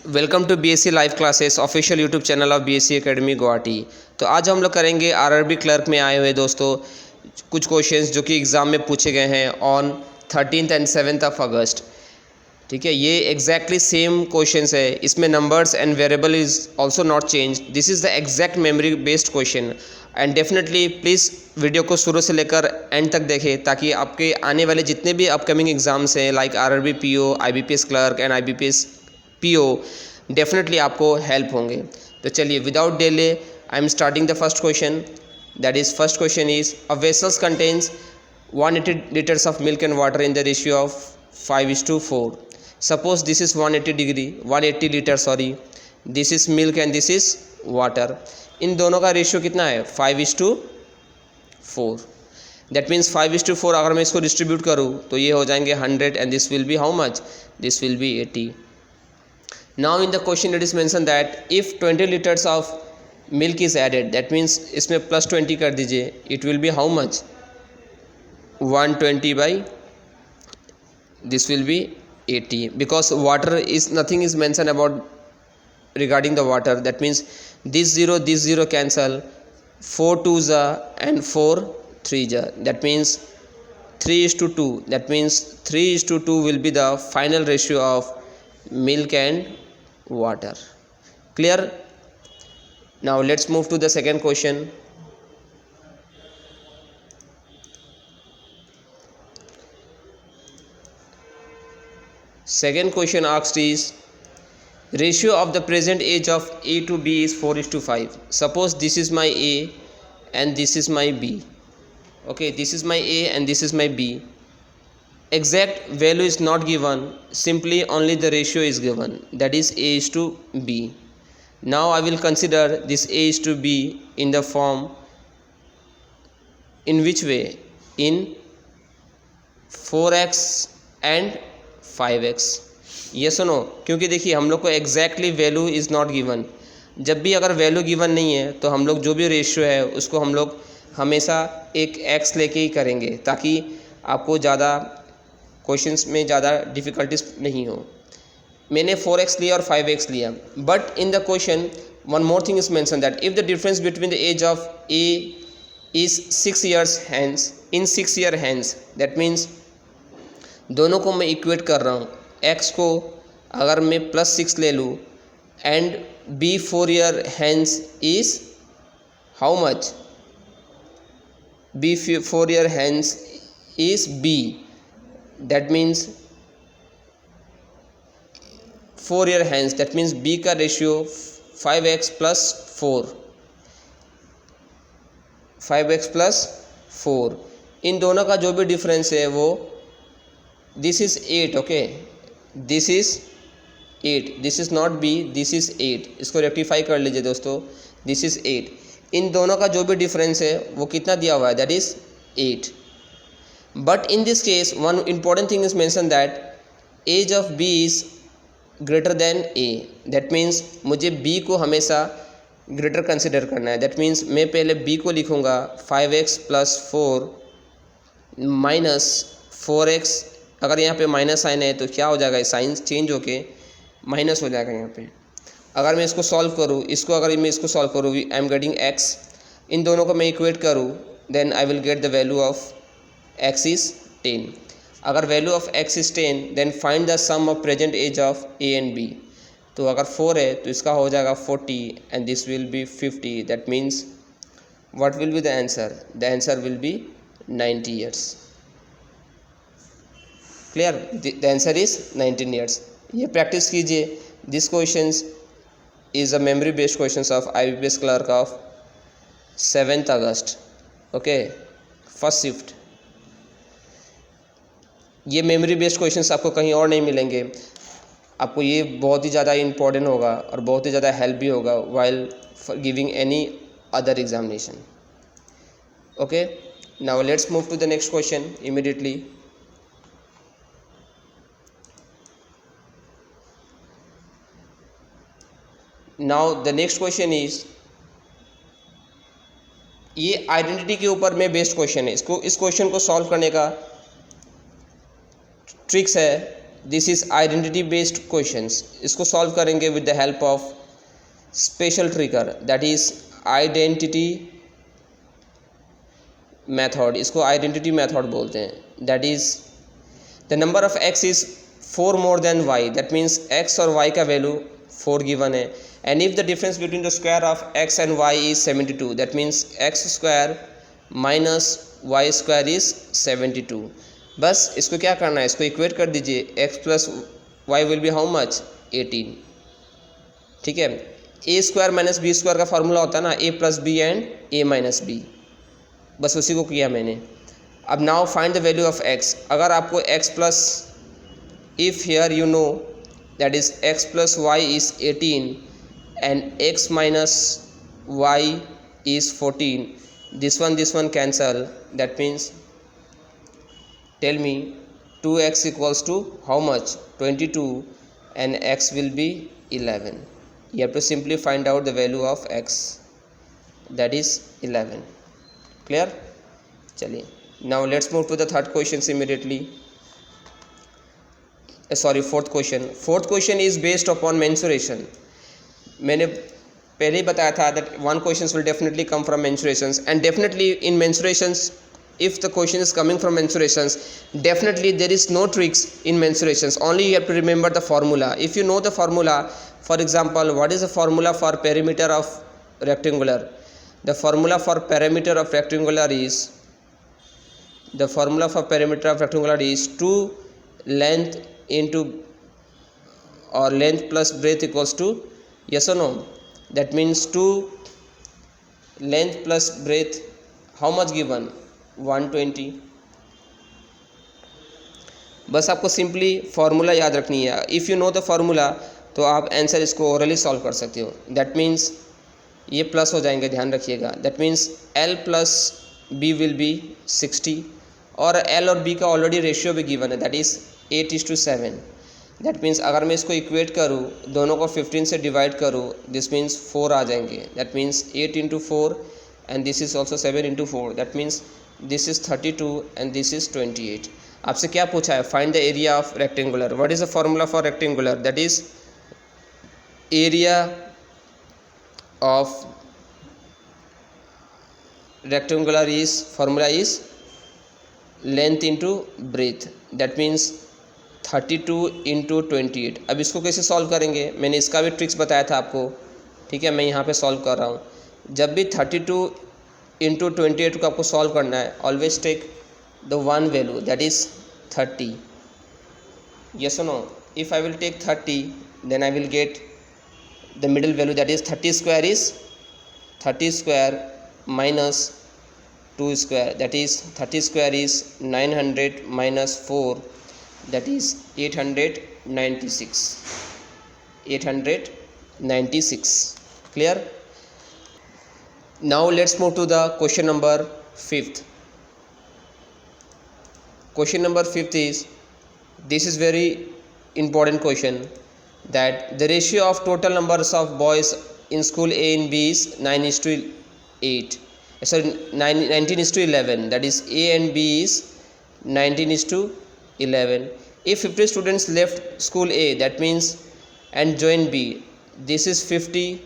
Welcome to BSC live classes official YouTube channel of BSC academy Guwahati. तो आज हम लोग करेंगे आरआरबी क्लर्क में आए हुए दोस्तों कुछ क्वेश्चंस जो कि एग्ज़ाम में पूछे गए हैं on 13th and 7th of अगस्त। ठीक है, ये एग्जैक्टली सेम क्वेश्चंस है, इसमें numbers and variable is also not change. This is the exact memory based question and definitely please video को शुरू से लेकर एंड तक देखें ताकि आपके आने वाले जितने भी अपकमिंग एग्जाम्स हैं like RRB PO, IBPS clerk and IBPS PO definitely आपको हेल्प होंगे। तो चलिए without delay I am starting the first question. That is first question is a vessels contains 180 liters of milk and water in the ratio of 5:4. Suppose this is 180 liter sorry, this is milk and this is water. इन दोनों का ratio कितना है 5:4। That means 5:4 अगर मैं इसको distribute करूँ तो ये हो जाएंगे 100 and this will be how much, this will be 80। Now in the question it is mentioned that if 20 liters of milk is added, that means इसमें प्लस 20 कर दीजिए, it will be how much 120 by this will be 80 because water is nothing is mentioned about regarding the water. That means this zero cancel, 4 2s and 4 3s. That means 3:2. That means 3:2 will be the final ratio of milk and water. Clear? Now let's move to the second question. Second question asked is ratio of the present age of A to B is 4:5. Suppose this is my A and this is my B. Okay, this is my A and this is my B. Exact value is not given, simply only the ratio is given, that is A is to B. Now I will consider this A is to B in the form, in which way, in 4x and 5x। ये सुनो, क्योंकि देखिए हम लोग को exactly value is not given. जब भी अगर वैल्यू गिवन नहीं है तो हम लोग जो भी रेशियो है उसको हम लोग हमेशा एक x लेके ही करेंगे ताकि आपको ज़्यादा क्वेश्चंस में ज़्यादा डिफ़िकल्टीज नहीं हो। मैंने 4x लिया और 5x लिया, but in the question one more thing is mention that if the difference between the age of A is 6 years hence, in 6 year hence, that means दोनों को मैं इक्वेट कर रहा हूँ। x को अगर मैं +6 ले लूँ and b 4 year hence is how much, b 4 year hence is b, that means 4 year hence, that means b का ratio 5x plus 4, 5x plus 4। इन दोनों का जो भी डिफरेंस है वो this is 8। Okay, this is 8, this is not b, this is 8। इसको rectify कर लीजिए दोस्तों, दिस इज़ 8। इन दोनों का जो भी डिफरेंस है वो कितना दिया हुआ है, that is 8। But in this case one important thing is mentioned that age of B is greater than A. That means मुझे B को हमेशा greater consider करना है। That means मैं पहले B को लिखूँगा 5x plus 4 minus 4x। अगर यहाँ पे माइनस साइन है तो क्या हो जाएगा, साइन चेंज होके माइनस हो जाएगा यहाँ पे। अगर मैं इसको सॉल्व करूँ, इसको अगर मैं इसको सॉल्व करूँ, आई एम गेटिंग x। इन दोनों को मैं इक्वेट करूँ then I will get the value of x is 10। अगर वैल्यू of x is 10 then find the sum of present age of a and b। तो अगर 4 है तो इसका हो जाएगा 40 and this will be 50। That means what will be the answer, the answer will be 90 years। Clear, the answer is 19 years। ये practice कीजिए। This questions is a memory based questions of IBPS clerk of 7th August. Okay, first shift. ये memory based questions आपको कहीं और नहीं मिलेंगे। आपको ये बहुत ही ज़्यादा इम्पोर्टेंट होगा और बहुत ही ज़्यादा हेल्प भी होगा while giving any other examination. Okay, now let's move to the next question immediately. Now the next question is, ये आइडेंटिटी के ऊपर में बेस्ड क्वेश्चन है। इस क्वेश्चन को सॉल्व करने का ट्रिक्स है this is identity based questions. इसको सॉल्व करेंगे with the help of special trigger, that is identity method. इसको आइडेंटिटी मेथड बोलते हैं. That is the number of X is 4 more than Y. That means X और Y का value 4 given है. And if the difference between the square of X and Y is 72, that means X square minus Y square is 72. बस इसको क्या करना है, इसको equate कर दीजिए. X plus Y will be how much, 18. ठीक है. A square minus B square का फॉर्मूला होता है ना, A plus B and A minus B. बस उसी को किया मैंने. अब now find the value of X. अगर आपको X plus, if here you know that is X plus Y is 18 and X minus Y is 14, this one cancel. That means tell me 2x equals to how much, 22, and x will be 11. You have to simply find out the value of x, that is 11. Clear? चलिए, now let's move to the third question immediately. Fourth question. Fourth question is based upon mensuration. मैंने पहले ही बताया था that one questions will definitely come from mensurations, and definitely in mensurations, if the question is coming from mensurations, definitely there is no tricks in mensurations. Only you have to remember the formula. If you know the formula, for example, what is the formula for perimeter of rectangular? The formula for perimeter of rectangular is, the formula for perimeter of rectangular is 2 length into, or length plus breadth equals to, yes or no? That means 2 length plus breadth, how much given, 120. बस आपको simply formula याद रखनी है. If you know the formula तो आप answer इसको orally solve कर सकते हो. दैट मीन्स ये प्लस हो जाएंगे, ध्यान रखिएगा. That means L plus B will be 60, और L और B का ऑलरेडी रेशियो भी गिवन है, दैट इज़ 8:7. दैट मीन्स अगर मैं इसको इक्वेट करूँ, दोनों को 15 से डिवाइड करूँ, दिस मीन्स 4 आ जाएंगे. That means 8 into 4 and this is also 7 into 4. That means this is 32 and this is 28. आपसे क्या पूछा है, find the area of rectangular. What is the formula for rectangular? That is area of rectangular is, formula is length into breadth. That means 32 into 28. अब इसको कैसे solve करेंगे, मैंने इसका भी ट्रिक्स बताया था आपको. ठीक है, मैं यहाँ पे सॉल्व कर रहा हूँ. जब भी 32 into 28 को आपको सॉल्व करना है, always take the one value, that is 30. yes or no? If I will take 30, then I will get the middle value, that is 30 square is 30 square minus 2 square, that is 30 square is 900 minus 4, that is 896. 896. Clear? Now let's move to the question number 5th. Question number 5th is, this is very important question, that the ratio of total numbers of boys in school A and B is 9:8. Sorry, 19:11. That is A and B is 19:11. If 50 students left school A, that means, and join B, this is 50.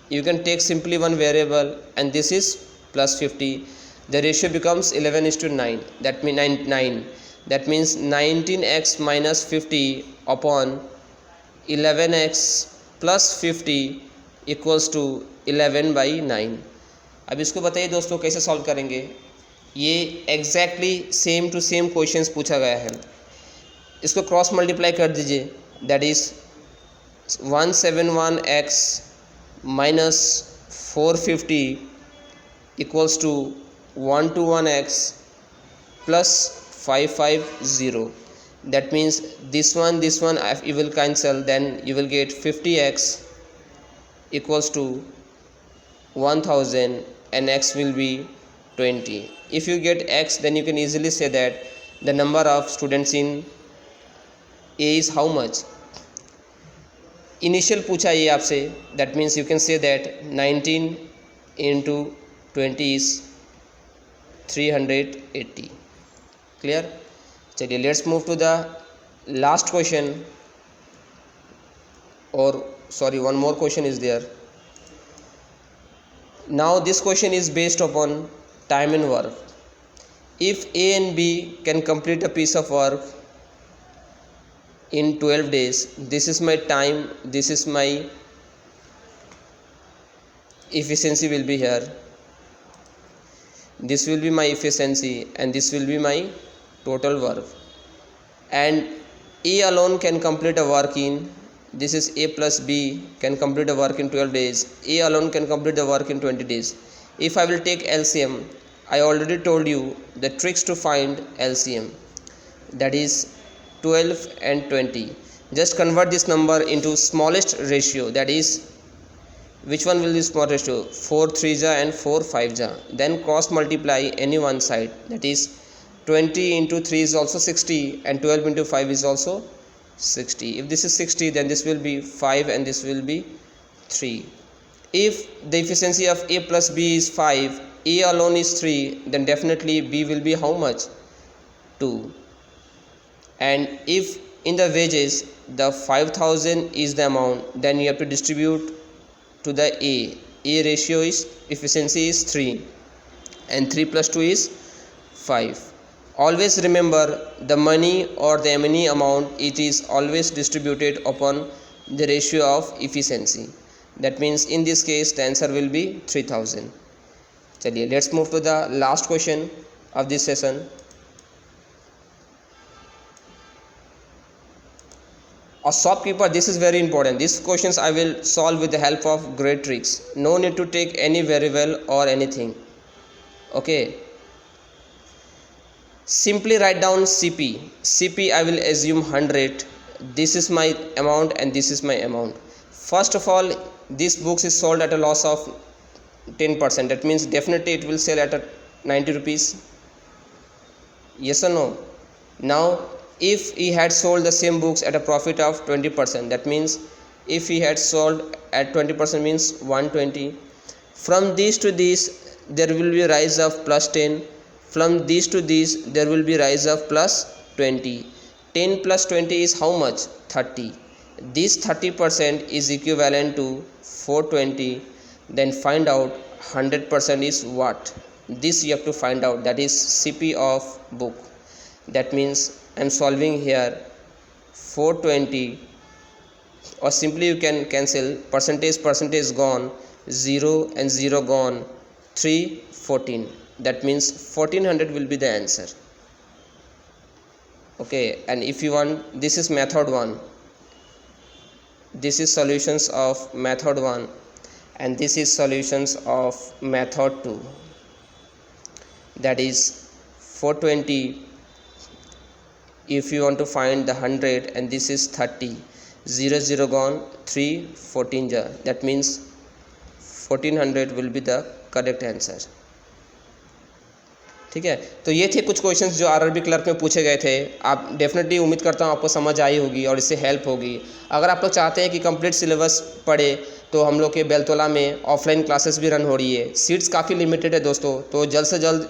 You can take simply one variable, and this is plus 50. The ratio becomes 11:9. That means 9. That means 19x minus 50 upon 11x plus 50 equals to 11/9. अब इसको बताइए दोस्तों कैसे solve करेंगे. ये exactly same to same questions पूछा गया है. इसको क्रॉस मल्टीप्लाई कर दीजिए, that is 171x minus 450 equals to 121x plus 550. That means this one you will cancel, then you will get 50x equals to 1000 and x will be 20. If you get x, then you can easily say that the number of students in A is how much. Initial पूछा ये आपसे, that means you can say that 19 into 20 is 380. Clear? चलिए let's move to the last question, or sorry, one more question is there. Now this question is based upon time and work. If A and B can complete a piece of work in 12 days, this is my time, this is my efficiency will be here, this will be my efficiency, and this will be my total work. And A alone can complete a work in, this is A plus B can complete a work in 12 days, A alone can complete the work in 20 days. If I will take LCM, I already told you the tricks to find LCM, that is 12 and 20. Just convert this number into smallest ratio, that is, which one will be small ratio? 4 3 ja and 4 5 ja. Then cross multiply any one side, that is 20 into 3 is also 60 and 12 into 5 is also 60. If this is 60, then this will be 5 and this will be 3. If the efficiency of A plus B is 5, A alone is 3, then definitely B will be how much? 2. And if in the wages the 5,000 is the amount, then you have to distribute to the A ratio is, efficiency is 3 and 3 plus 2 is 5. Always remember, the money or the money amount, it is always distributed upon the ratio of efficiency. That means in this case the answer will be 3000. चलिए let's move to the last question of this session. A shopkeeper, this is very important. These questions I will solve with the help of great tricks. No need to take any variable or anything. Okay. Simply write down CP. CP I will assume 100. This is my amount and this is my amount. First of all, this books is sold at a loss of 10%. That means definitely it will sell at 90 rupees. Yes or no? Now if he had sold the same books at a profit of 20%, that means if he had sold at 20% means 120. From this to this there will be a rise of plus 10. From these to these there will be rise of plus 20. 10 plus 20 is how much? 30. This 30% is equivalent to 420. Then find out 100% is what? This you have to find out, that is CP of book. That means I am solving here 420, or simply you can cancel percentage gone, 0 and 0 gone, 3 14. That means 1400 will be the answer. Okay, and if you want, this is method 1, this is solutions of method 1, and this is solutions of method 2. That is 420 if you want to find the 100, and this is 30. 0 0 gone, 3 14 ja. That means 1400 will be the correct answer. ठीक है, तो ये थे कुछ questions जो RRB clerk में पूछे गए थे. आप डेफिनेटली उम्मीद करता हूँ आपको समझ आई होगी और इससे हेल्प होगी. अगर आप लोग चाहते हैं कि कंप्लीट सिलेबस पढ़े, तो हम लोग के बेलतोला में ऑफलाइन क्लासेस भी रन हो रही है. सीट्स काफ़ी लिमिटेड है दोस्तों, तो जल्द से जल्द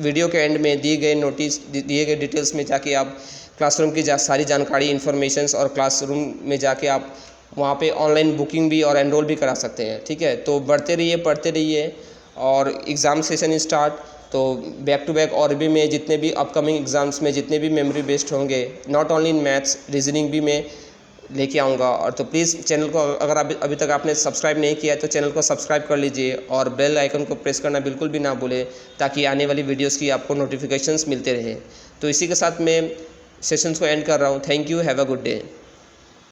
वीडियो के एंड में दिए गए डिटेल्स में जाके आप क्लासरूम की सारी जानकारी, इन्फॉर्मेशंस और क्लासरूम में जाके आप वहाँ पे ऑनलाइन बुकिंग भी और एनरोल भी करा सकते हैं. ठीक है, तो बढ़ते रहिए, पढ़ते रहिए. और एग्ज़ाम सेशन स्टार्ट, तो बैक टू बैक और भी में जितने भी अपकमिंग एग्ज़ाम्स में जितने भी मेमोरी बेस्ड होंगे, not only in maths, reasoning भी मैं लेके आऊँगा. और तो प्लीज़ चैनल को अगर अभी तक आपने सब्सक्राइब नहीं किया है तो चैनल को सब्सक्राइब कर लीजिए और बेल आइकन को प्रेस करना बिल्कुल भी ना भूलें, ताकि आने वाली वीडियोस की आपको नोटिफिकेशंस मिलते रहे. तो इसी के साथ मैं सेशंस को एंड कर रहा हूँ. Thank you, have a good day.